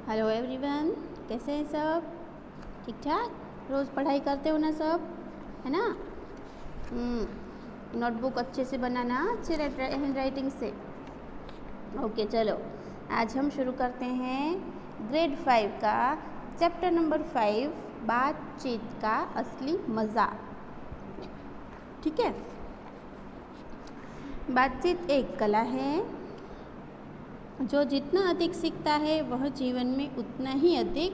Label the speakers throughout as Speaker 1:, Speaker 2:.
Speaker 1: Hello everyone, कैसे हैं सब? ठीक ठाक? रोज़ पढ़ाई करते हो ना सब, है ना? नोटबुक अच्छे से बनाना, अच्छे हैंड राइटिंग से। ओके, चलो आज हम शुरू करते हैं ग्रेड 5 का चैप्टर नंबर 5, बातचीत का असली मज़ा। ठीक है, बातचीत एक कला है जो जितना अधिक सीखता है वह जीवन में उतना ही अधिक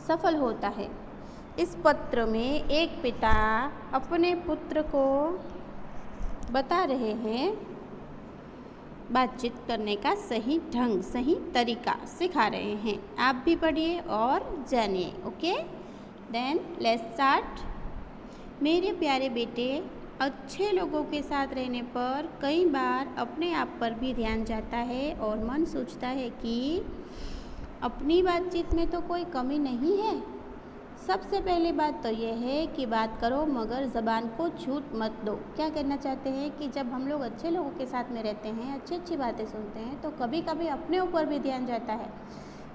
Speaker 1: सफल होता है। इस पत्र में एक पिता अपने पुत्र को बता रहे हैं बातचीत करने का सही ढंग, सही तरीका सिखा रहे हैं। आप भी पढ़िए और जानिए। Okay, then let's start. मेरे प्यारे बेटे, अच्छे लोगों के साथ रहने पर कई बार अपने आप पर भी ध्यान जाता है और मन सोचता है कि अपनी बातचीत में तो कोई कमी नहीं है। सबसे पहली बात तो यह है कि बात करो मगर ज़बान को छूट मत दो। क्या कहना चाहते हैं कि जब हम लोग अच्छे लोगों के साथ में रहते हैं, अच्छी अच्छी बातें सुनते हैं, तो कभी कभी अपने ऊपर भी ध्यान जाता है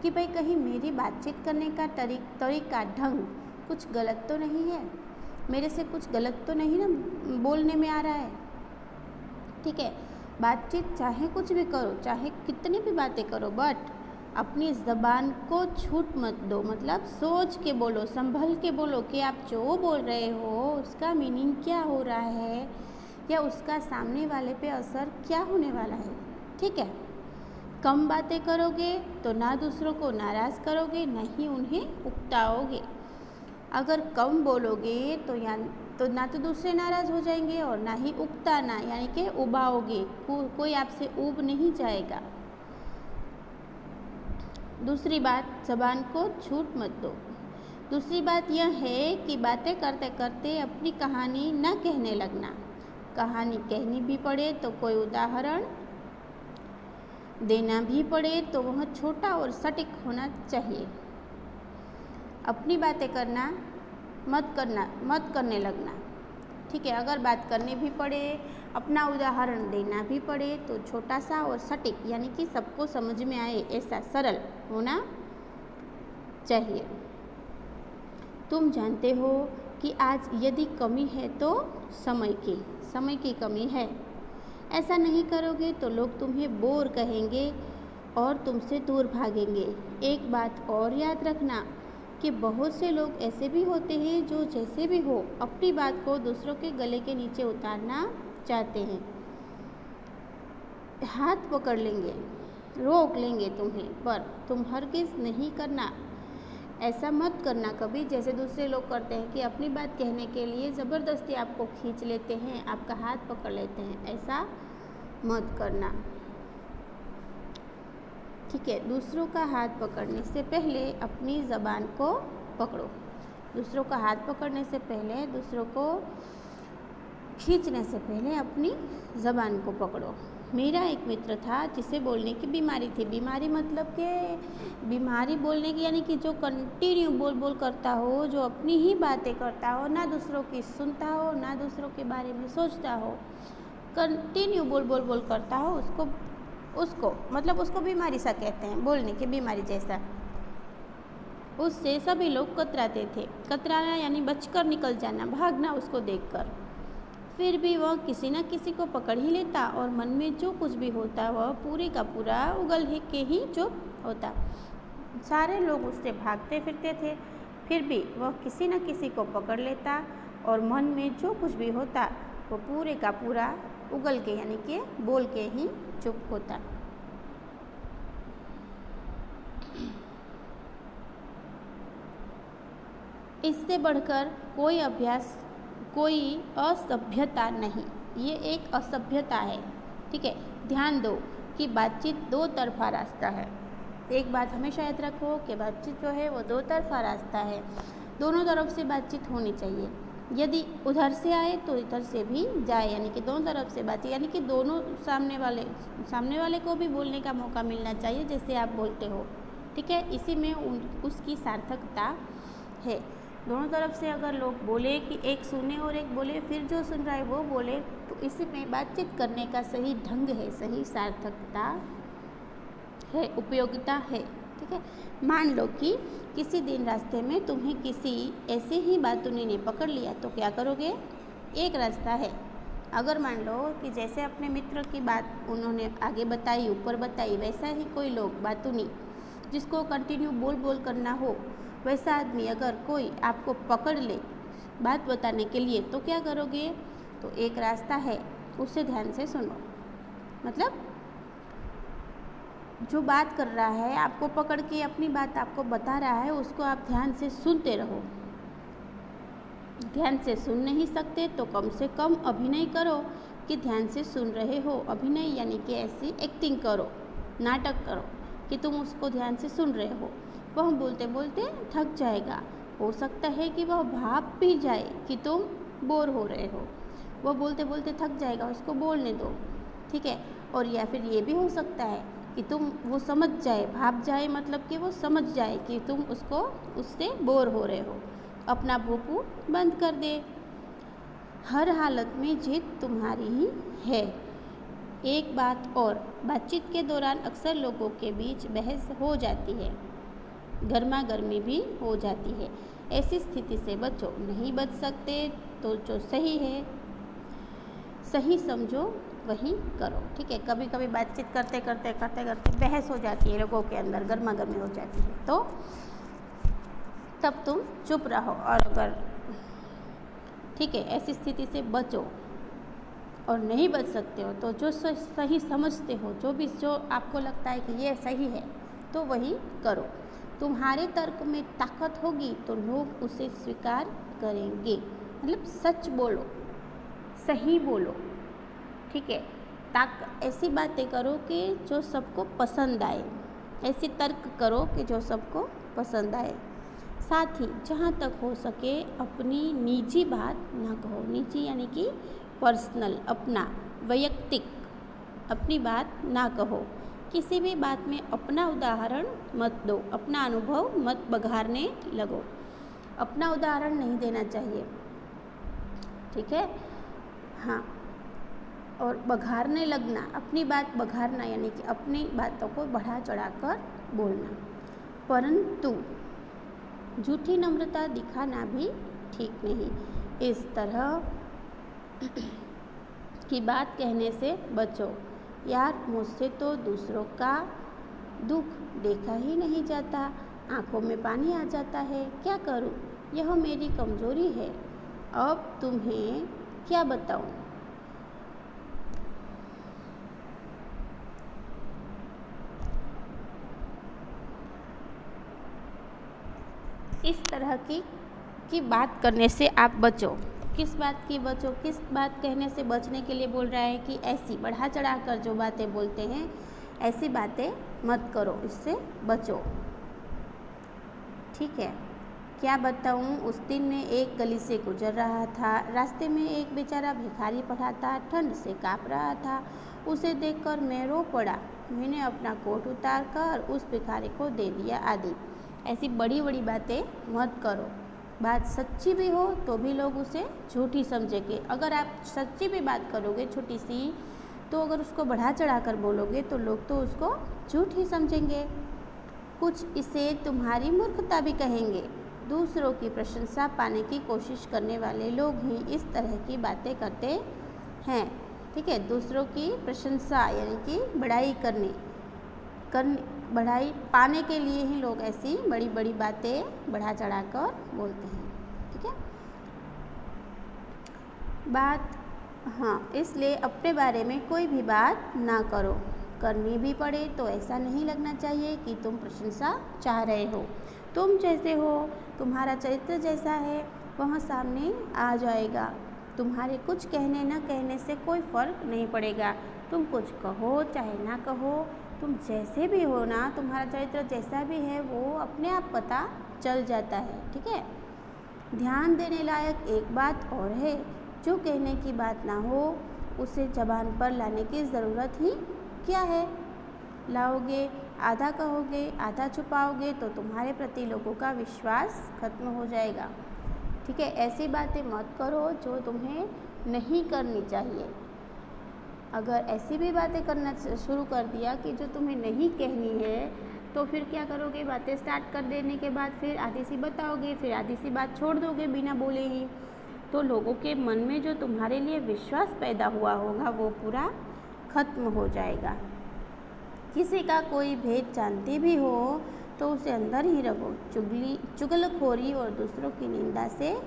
Speaker 1: कि भाई कहीं मेरी बातचीत करने का तरीका, ढंग कुछ गलत तो नहीं है, मेरे से कुछ गलत तो नहीं ना बोलने में आ रहा है। ठीक है, बातचीत चाहे कुछ भी करो, चाहे कितनी भी बातें करो, बट अपनी ज़बान को छूट मत दो। मतलब सोच के बोलो, संभल के बोलो कि आप जो बोल रहे हो उसका मीनिंग क्या हो रहा है या उसका सामने वाले पे असर क्या होने वाला है। ठीक है, कम बातें करोगे तो ना दूसरों को नाराज़ करोगे, ना ही उन्हें उकताओगे। अगर कम बोलोगे तो ना तो दूसरे नाराज़ हो जाएंगे और ना ही उकताना यानी कि उबाओगे, कोई आपसे ऊब नहीं जाएगा। दूसरी बात, ज़बान को छूट मत दो। दूसरी बात यह है कि बातें करते करते अपनी कहानी न कहने लगना। कहानी कहनी भी पड़े तो कोई उदाहरण देना भी पड़े तो वह छोटा और सटीक होना चाहिए। अपनी बातें करना मत करने लगना। ठीक है, अगर बात करनी भी पड़े, अपना उदाहरण देना भी पड़े तो छोटा सा और सटीक यानी कि सबको समझ में आए ऐसा सरल होना चाहिए। तुम जानते हो कि आज यदि कमी है तो समय की कमी है। ऐसा नहीं करोगे तो लोग तुम्हें बोर कहेंगे और तुमसे दूर भागेंगे। एक बात और याद रखना कि बहुत से लोग ऐसे भी होते हैं जो जैसे भी हो अपनी बात को दूसरों के गले के नीचे उतारना चाहते हैं। हाथ पकड़ लेंगे, रोक लेंगे तुम्हें, पर तुम हरगिज़ नहीं करना। ऐसा मत करना कभी जैसे दूसरे लोग करते हैं कि अपनी बात कहने के लिए ज़बरदस्ती आपको खींच लेते हैं, आपका हाथ पकड़ लेते हैं। ऐसा मत करना। ठीक है, दूसरों का हाथ पकड़ने से पहले अपनी ज़बान को पकड़ो। दूसरों का हाथ पकड़ने से पहले, दूसरों को खींचने से पहले अपनी ज़बान को पकड़ो। मेरा एक मित्र था जिसे बोलने की बीमारी थी। बीमारी मतलब कि बीमारी बोलने की यानी कि जो कंटिन्यू बोल करता हो, जो अपनी ही बातें करता हो, ना दूसरों की सुनता हो, ना दूसरों के बारे में सोचता हो, कंटिन्यू बोल करता हो, उसको बीमारी सा कहते हैं, बोलने की बीमारी जैसा। उससे सभी लोग कतराते थे। कतराना यानी बचकर निकल जाना, भागना उसको देखकर। फिर भी वह किसी न किसी को पकड़ ही लेता और मन में जो कुछ भी होता वह पूरे का पूरा उगल के ही चुप होता। सारे लोग उससे भागते फिरते थे, फिर भी वह किसी न किसी को पकड़ लेता और मन में जो कुछ भी होता वो पूरे का पूरा उगल के यानी कि बोल के ही चुप होता। इससे बढ़कर कोई असभ्यता नहीं। ये एक असभ्यता है। ठीक है, ध्यान दो कि बातचीत दो तरफा रास्ता है। एक बात हमेशा याद रखो कि बातचीत जो है वो दो तरफा रास्ता है। दोनों तरफ से बातचीत होनी चाहिए। यदि उधर से आए तो इधर से भी जाए, यानी कि दोनों तरफ से बातचीत, यानी कि दोनों सामने वाले को भी बोलने का मौका मिलना चाहिए जैसे आप बोलते हो। ठीक है, इसी में उसकी सार्थकता है। दोनों तरफ से अगर लोग बोले कि एक सुने और एक बोले, फिर जो सुन रहा है वो बोले, तो इसी में बातचीत करने का सही ढंग है, सही सार्थकता है, उपयोगिता है। ठीक है। मान लो कि किसी दिन रास्ते में तुम्हें किसी ऐसे ही बातूनी ने पकड़ लिया तो क्या करोगे? एक रास्ता है। अगर मान लो कि जैसे अपने मित्र की बात उन्होंने आगे बताई, ऊपर बताई, वैसा ही कोई लोग बातूनी जिसको कंटिन्यू बोल बोल करना हो, वैसा आदमी अगर कोई आपको पकड़ ले बात बताने के लिए तो क्या करोगे? तो एक रास्ता है, उसे ध्यान से सुनो। मतलब जो बात कर रहा है, आपको पकड़ के अपनी बात आपको बता रहा है, उसको आप ध्यान से सुनते रहो। ध्यान से सुन नहीं सकते तो कम से कम अभिनय करो कि ध्यान से सुन रहे हो। अभिनय यानी कि ऐसी एक्टिंग करो, नाटक करो कि तुम उसको ध्यान से सुन रहे हो। वह बोलते बोलते थक जाएगा, हो सकता है कि वह भाप भी जाए कि तुम बोर हो रहे हो। वह बोलते बोलते थक जाएगा, उसको बोलने दो, ठीक है। और या फिर ये भी हो सकता है कि वो समझ जाए, भाप जाए मतलब कि वो समझ जाए कि तुम उससे बोर हो रहे हो, अपना भोपू बंद कर दे। हर हालत में जीत तुम्हारी ही है। एक बात और, बातचीत के दौरान अक्सर लोगों के बीच बहस हो जाती है, गर्मा गर्मी भी हो जाती है। ऐसी स्थिति से बचो। नहीं बच सकते तो जो सही है सही समझो वही करो, ठीक है। कभी कभी बातचीत करते करते बहस हो जाती है, लोगों के अंदर गर्मा गर्मी हो जाती है, तो तब तुम चुप रहो। और अगर ठीक है ऐसी स्थिति से बचो और नहीं बच सकते हो तो जो सही समझते हो, जो आपको लगता है कि ये सही है तो वही करो। तुम्हारे तर्क में ताकत होगी तो लोग उसे स्वीकार करेंगे। मतलब सच बोलो, सही बोलो, ठीक है। ऐसी बातें करो कि जो सबको पसंद आए, ऐसी तर्क करो कि जो सबको पसंद आए। साथ ही जहाँ तक हो सके अपनी निजी बात ना कहो। निजी यानी कि पर्सनल, अपना वैयक्तिक अपनी बात ना कहो। किसी भी बात में अपना उदाहरण मत दो, अपना अनुभव मत बघारने लगो। अपना उदाहरण नहीं देना चाहिए, ठीक है। हाँ, और बघारने लगना, अपनी बात बघारना यानी कि अपनी बातों को बढ़ा चढ़ाकर बोलना। परंतु झूठी नम्रता दिखाना भी ठीक नहीं। इस तरह की बात कहने से बचो। यार, मुझसे तो दूसरों का दुख देखा ही नहीं जाता, आंखों में पानी आ जाता है, क्या करूं? यह मेरी कमजोरी है। अब तुम्हें क्या बताऊं? इस तरह की बात करने से आप बचो। किस बात की बचो? किस बात कहने से बचने के लिए बोल रहा है कि ऐसी बढ़ा चढ़ा कर जो बातें बोलते हैं, ऐसी बातें मत करो, इससे बचो, ठीक है। क्या बताऊं, उस दिन मैं एक गली से गुजर रहा था। रास्ते में एक बेचारा भिखारी पड़ा था, ठंड से काँप रहा था। उसे देखकर मैं रो पड़ा। मैंने अपना कोट उतार कर उस भिखारी को दे दिया आदि। ऐसी बड़ी बड़ी बातें मत करो। बात सच्ची भी हो तो भी लोग उसे झूठी समझेंगे। अगर आप सच्ची भी बात करोगे छोटी सी, तो अगर उसको बढ़ा चढ़ा कर बोलोगे तो लोग तो उसको झूठी समझेंगे। कुछ इसे तुम्हारी मूर्खता भी कहेंगे। दूसरों की प्रशंसा पाने की कोशिश करने वाले लोग ही इस तरह की बातें करते हैं, ठीक है। दूसरों की प्रशंसा यानी कि बढ़ाई पाने के लिए ही लोग ऐसी बड़ी बड़ी बातें बढ़ा चढ़ा कर बोलते हैं, ठीक है। इसलिए अपने बारे में कोई भी बात ना करो। करनी भी पड़े तो ऐसा नहीं लगना चाहिए कि तुम प्रशंसा चाह रहे हो। तुम जैसे हो, तुम्हारा चरित्र जैसा है, वह सामने आ जाएगा। तुम्हारे कुछ कहने न कहने से कोई फ़र्क नहीं पड़ेगा। तुम कुछ कहो चाहे ना कहो, तुम जैसे भी हो ना, तुम्हारा चरित्र जैसा भी है वो अपने आप पता चल जाता है, ठीक है। ध्यान देने लायक एक बात और है, जो कहने की बात ना हो उसे ज़बान पर लाने की ज़रूरत ही क्या है। लाओगे, आधा कहोगे, आधा छुपाओगे तो तुम्हारे प्रति लोगों का विश्वास खत्म हो जाएगा, ठीक है। ऐसी बातें मत करो जो तुम्हें नहीं करनी चाहिए। अगर ऐसी भी बातें करना शुरू कर दिया कि जो तुम्हें नहीं कहनी है, तो फिर क्या करोगे, बातें स्टार्ट कर देने के बाद फिर आधी सी बताओगे, फिर आधी सी बात छोड़ दोगे बिना बोले ही। तो लोगों के मन में जो तुम्हारे लिए विश्वास पैदा हुआ होगा वो पूरा खत्म हो जाएगा। किसी का कोई भेद जानते भी हो तो उसे अंदर ही रखो। चुगलखोरी और दूसरों की निंदा से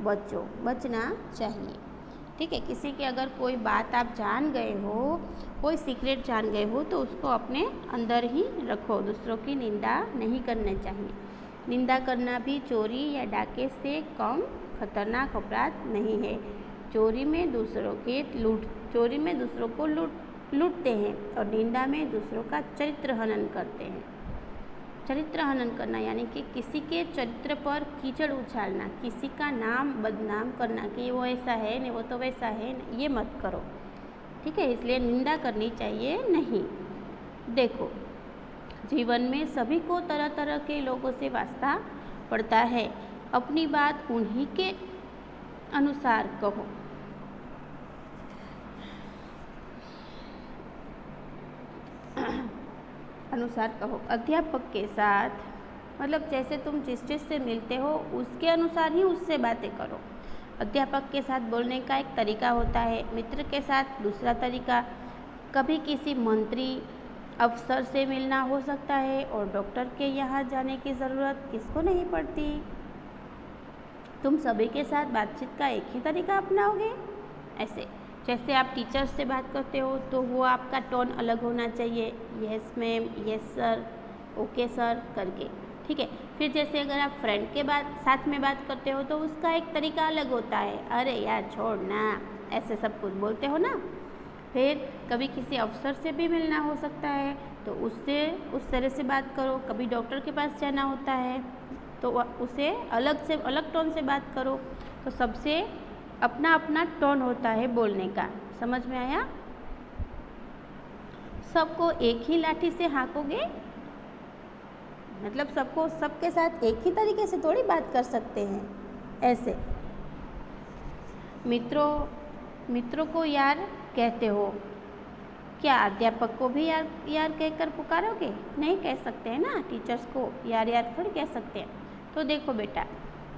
Speaker 1: बचना चाहिए। ठीक है, किसी की अगर कोई बात आप जान गए हो, कोई सीक्रेट जान गए हो, तो उसको अपने अंदर ही रखो। दूसरों की निंदा नहीं करना चाहिए। निंदा करना भी चोरी या डाके से कम खतरनाक अपराध नहीं है। चोरी में दूसरों को लूटते हैं और निंदा में दूसरों का चरित्र हनन करते हैं। चरित्र हनन करना यानी कि किसी के चरित्र पर कीचड़ उछालना, किसी का नाम बदनाम करना कि वो ऐसा है नहीं, वो तो वैसा है, ये मत करो। ठीक है, इसलिए निंदा करनी चाहिए नहीं। देखो, जीवन में सभी को तरह तरह के लोगों से वास्ता पड़ता है। अपनी बात उन्हीं के अनुसार कहो। अध्यापक के साथ मतलब जैसे तुम जिस चीज़ से मिलते हो उसके अनुसार ही उससे बातें करो। अध्यापक के साथ बोलने का एक तरीका होता है, मित्र के साथ दूसरा तरीका। कभी किसी मंत्री अफसर से मिलना हो सकता है और डॉक्टर के यहाँ जाने की ज़रूरत किसको नहीं पड़ती। तुम सभी के साथ बातचीत का एक ही तरीका अपनाओगे। ऐसे जैसे आप टीचर्स से बात करते हो तो वो आपका टोन अलग होना चाहिए, yes ma'am, yes sir, okay sir करके। ठीक है, फिर जैसे अगर आप फ्रेंड के साथ में बात करते हो तो उसका एक तरीका अलग होता है, अरे यार छोड़ ना, ऐसे सब कुछ बोलते हो ना। फिर कभी किसी अफसर से भी मिलना हो सकता है तो उससे उस तरह से बात करो। कभी डॉक्टर के पास जाना होता है तो उसे अलग टोन से बात करो। तो सबसे अपना अपना टोन होता है बोलने का। समझ में आया? सबको एक ही लाठी से हाँकोगे, मतलब सबके साथ एक ही तरीके से थोड़ी बात कर सकते हैं। ऐसे मित्रों को यार कहते हो, क्या अध्यापक को भी यार कहकर पुकारोगे? नहीं कह सकते हैं ना, टीचर्स को यार थोड़ी कह सकते हैं। तो देखो बेटा,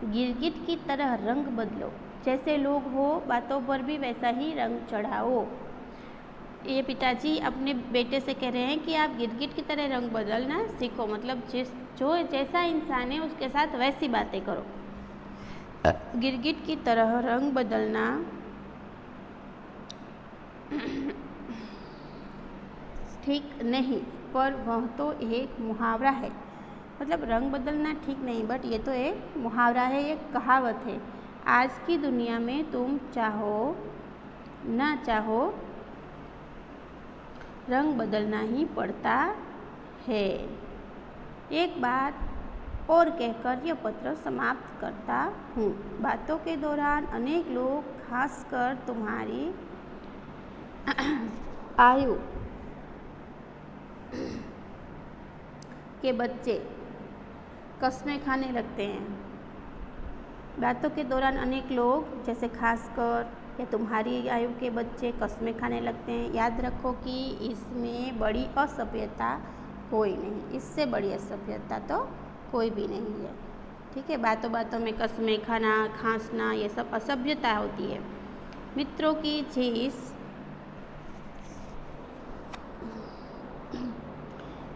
Speaker 1: गिरगिट की तरह रंग बदलो। जैसे लोग हो बातों पर भी वैसा ही रंग चढ़ाओ। ये पिताजी अपने बेटे से कह रहे हैं कि आप गिरगिट की तरह रंग बदलना सीखो, मतलब जो जैसा इंसान है उसके साथ वैसी बातें करो। गिरगिट की तरह रंग बदलना ठीक नहीं, पर वह तो एक मुहावरा है। मतलब रंग बदलना ठीक नहीं, बट ये तो एक मुहावरा है, एक कहावत है। आज की दुनिया में तुम चाहो ना चाहो रंग बदलना ही पड़ता है। एक बात और कहकर यह पत्र समाप्त करता हूँ। बातों के दौरान अनेक लोग, खासकर तुम्हारी आयु के बच्चे कस्में खाने लगते हैं। बातों के दौरान अनेक लोग, जैसे खासकर या तुम्हारी आयु के बच्चे कस्में खाने लगते हैं। याद रखो कि इसमें बड़ी असभ्यता कोई नहीं, इससे बड़ी असभ्यता तो कोई भी नहीं है। ठीक है, बातों में कस्में खाना, खांसना, ये सब असभ्यता होती है। मित्रों की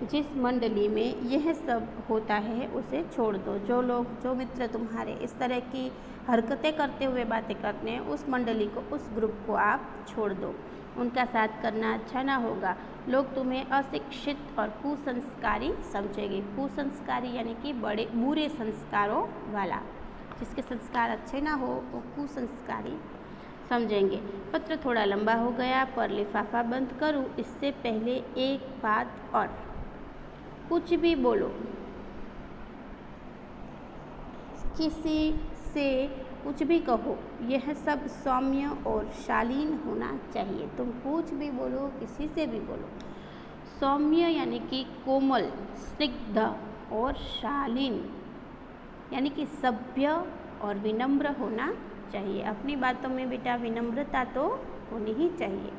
Speaker 1: जिस मंडली में यह सब होता है उसे छोड़ दो। जो मित्र तुम्हारे इस तरह की हरकतें करते हुए बातें करते हैं, उस मंडली को, उस ग्रुप को आप छोड़ दो। उनका साथ करना अच्छा ना होगा। लोग तुम्हें अशिक्षित और कुसंस्कारी समझेंगे। कुसंस्कारी यानी कि बुरे संस्कारों वाला, जिसके संस्कार अच्छे ना हो वो कुसंस्कारी समझेंगे। पत्र थोड़ा लंबा हो गया पर लिफाफा बंद करूं इससे पहले एक बात और, कुछ भी बोलो, किसी से कुछ भी कहो, यह सब सौम्य और शालीन होना चाहिए। तुम कुछ भी बोलो, किसी से भी बोलो। सौम्य यानी कि कोमल, स्निग्ध, और शालीन यानी कि सभ्य और विनम्र होना चाहिए। अपनी बातों में बेटा विनम्रता तो होनी ही चाहिए।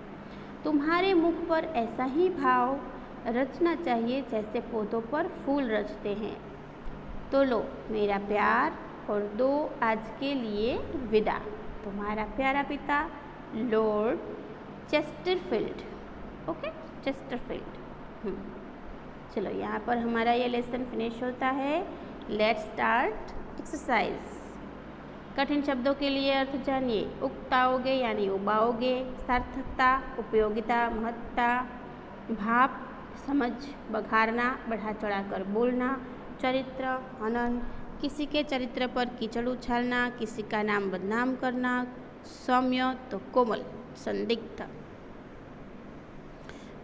Speaker 1: तुम्हारे मुख पर ऐसा ही भाव रचना चाहिए जैसे पौधों पर फूल रचते हैं। तो लो मेरा प्यार और दो आज के लिए विदा। तुम्हारा प्यारा पिता लॉर्ड चेस्टरफील्ड। Okay, Chesterfield. चलो यहाँ पर हमारा ये लेसन फिनिश होता है। Let's start exercise. कठिन शब्दों के लिए अर्थ जानिए। उगताओगे यानी उबाओगे, सार्थकता, उपयोगिता, महत्ता, भाप, समझ, बघारना, बढ़ा चढ़ाकर बोलना, चरित्र, हनन, किसी के चरित्र पर कीचड़ उछालना, किसी का नाम बदनाम करना, सौम्य तो कोमल, संदिग्ध।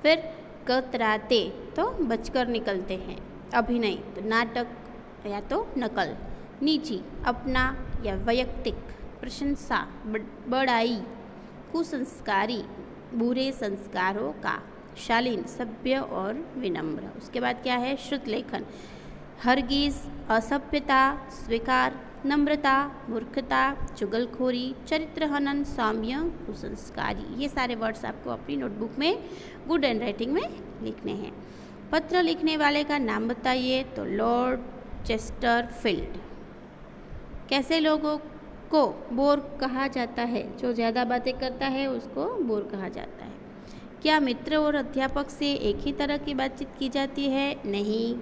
Speaker 1: फिर कतराते तो बचकर निकलते हैं, अभिनय तो नाटक या तो नकल, निजी अपना या वैयक्तिक, प्रशंसा बड़ाई, कुसंस्कारी बुरे संस्कारों का, शालीन सभ्य और विनम्र। उसके बाद क्या है? श्रुत लेखन, हरगिज असभ्यता, स्वीकार, नम्रता, मूर्खता, चुगलखोरी, चरित्र हनन, सौम्य, कुसंस्कारी। ये सारे वर्ड्स आपको अपनी नोटबुक में गुड हैंड राइटिंग में लिखने हैं। पत्र लिखने वाले का नाम बताइए। तो लॉर्ड चेस्टरफील्ड। कैसे लोगों को बोर कहा जाता है? जो ज़्यादा बातें करता है उसको बोर कहा जाता है। क्या मित्र और अध्यापक से एक ही तरह की बातचीत की जाती है? नहीं।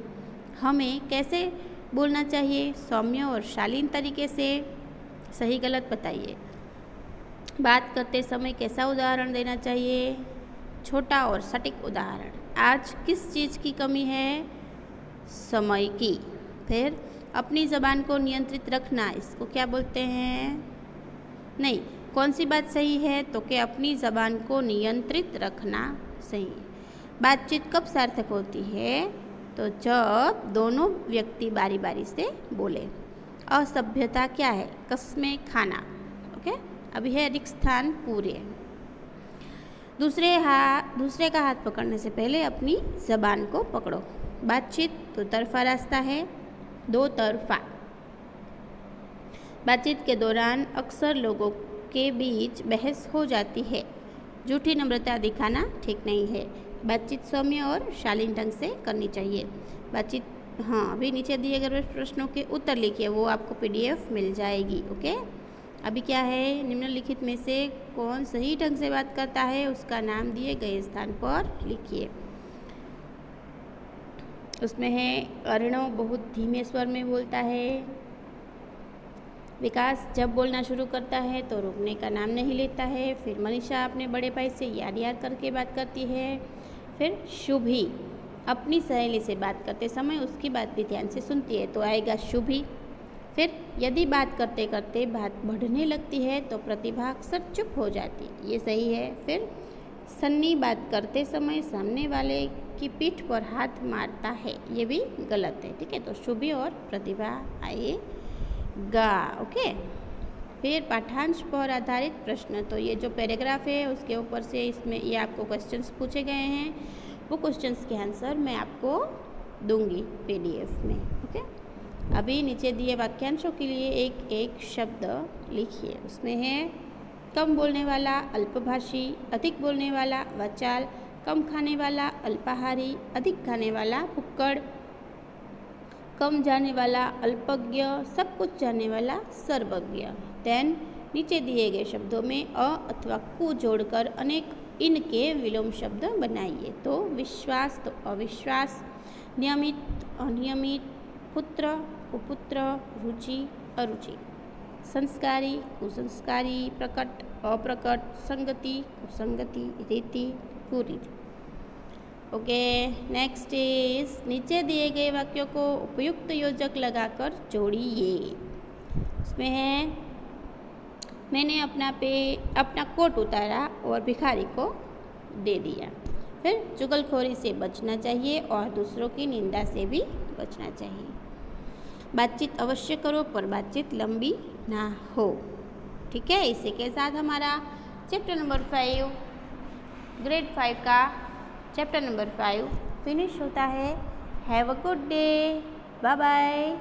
Speaker 1: हमें कैसे बोलना चाहिए? सौम्य और शालीन तरीके से। सही गलत बताइए। बात करते समय कैसा उदाहरण देना चाहिए? छोटा और सटीक उदाहरण। आज किस चीज़ की कमी है? समय की। फिर अपनी ज़बान को नियंत्रित रखना, इसको क्या बोलते हैं? नहीं। कौन सी बात सही है? तो कि अपनी ज़बान को नियंत्रित रखना सही है। बातचीत कब सार्थक होती है? तो जब दोनों व्यक्ति बारी बारी से बोले। असभ्यता क्या है? कस्में खाना। ओके, अभी है रिक्त स्थान पूरे। दूसरे का हाथ पकड़ने से पहले अपनी ज़बान को पकड़ो। बातचीत दो तरफा रास्ता है, दो तरफा। बातचीत के दौरान अक्सर लोगों के बीच बहस हो जाती है। झूठी नम्रता दिखाना ठीक नहीं है। बातचीत सौम्य और शालीन ढंग से करनी चाहिए। बातचीत अभी नीचे दिए गए प्रश्नों के उत्तर लिखिए, वो आपको PDF मिल जाएगी। ओके, अभी क्या है? निम्नलिखित में से कौन सही ढंग से बात करता है उसका नाम दिए गए स्थान पर लिखिए। उसमें है अर्णव बहुत धीमे स्वर में बोलता है। विकास जब बोलना शुरू करता है तो रुकने का नाम नहीं लेता है। फिर मनीषा अपने बड़े भाई से यार करके बात करती है। फिर शुभी अपनी सहेली से बात करते समय उसकी बात भी ध्यान से सुनती है, तो आएगा शुभी। फिर यदि बात करते करते बात बढ़ने लगती है तो प्रतिभा अक्सर चुप हो जाती है, ये सही है। फिर सन्नी बात करते समय सामने वाले की पीठ पर हाथ मारता है, ये भी गलत है। ठीक है, तो शुभी और प्रतिभा आएगा। ओके, फिर पाठांश पर आधारित प्रश्न, तो ये जो पैराग्राफ है उसके ऊपर से इसमें ये आपको क्वेश्चंस पूछे गए हैं, वो क्वेश्चंस के आंसर मैं आपको दूंगी PDF में। ओके, अभी नीचे दिए वाक्यांशों के लिए एक एक शब्द लिखिए। उसमें है कम बोलने वाला अल्पभाषी, अधिक बोलने वाला वाचाल, कम खाने वाला अल्पाहारी, अधिक खाने वाला भुक्कड़, कम जाने वाला अल्पज्ञ, सब कुछ जानने वाला सर्वज्ञ। देन नीचे दिए गए शब्दों में अ अथवा कु जोड़कर अनेक इनके विलोम शब्द बनाइए। तो विश्वास तो अविश्वास, नियमित अनियमित, पुत्र कुपुत्र, रुचि अरुचि, संस्कारी कुसंस्कारी, प्रकट अप्रकट, संगति कुसंगति, रीति कुरीति। ओके, नेक्स्ट इज नीचे दिए गए वाक्यों को उपयुक्त योजक लगाकर जोड़िए। उसमें है मैंने अपना कोट उतारा और भिखारी को दे दिया। फिर चुगलखोरी से बचना चाहिए और दूसरों की निंदा से भी बचना चाहिए। बातचीत अवश्य करो पर बातचीत लंबी ना हो। ठीक है, इसी के साथ हमारा चैप्टर नंबर 5 ग्रेड 5 का चैप्टर नंबर 5 फिनिश होता है। Have a good day, bye bye.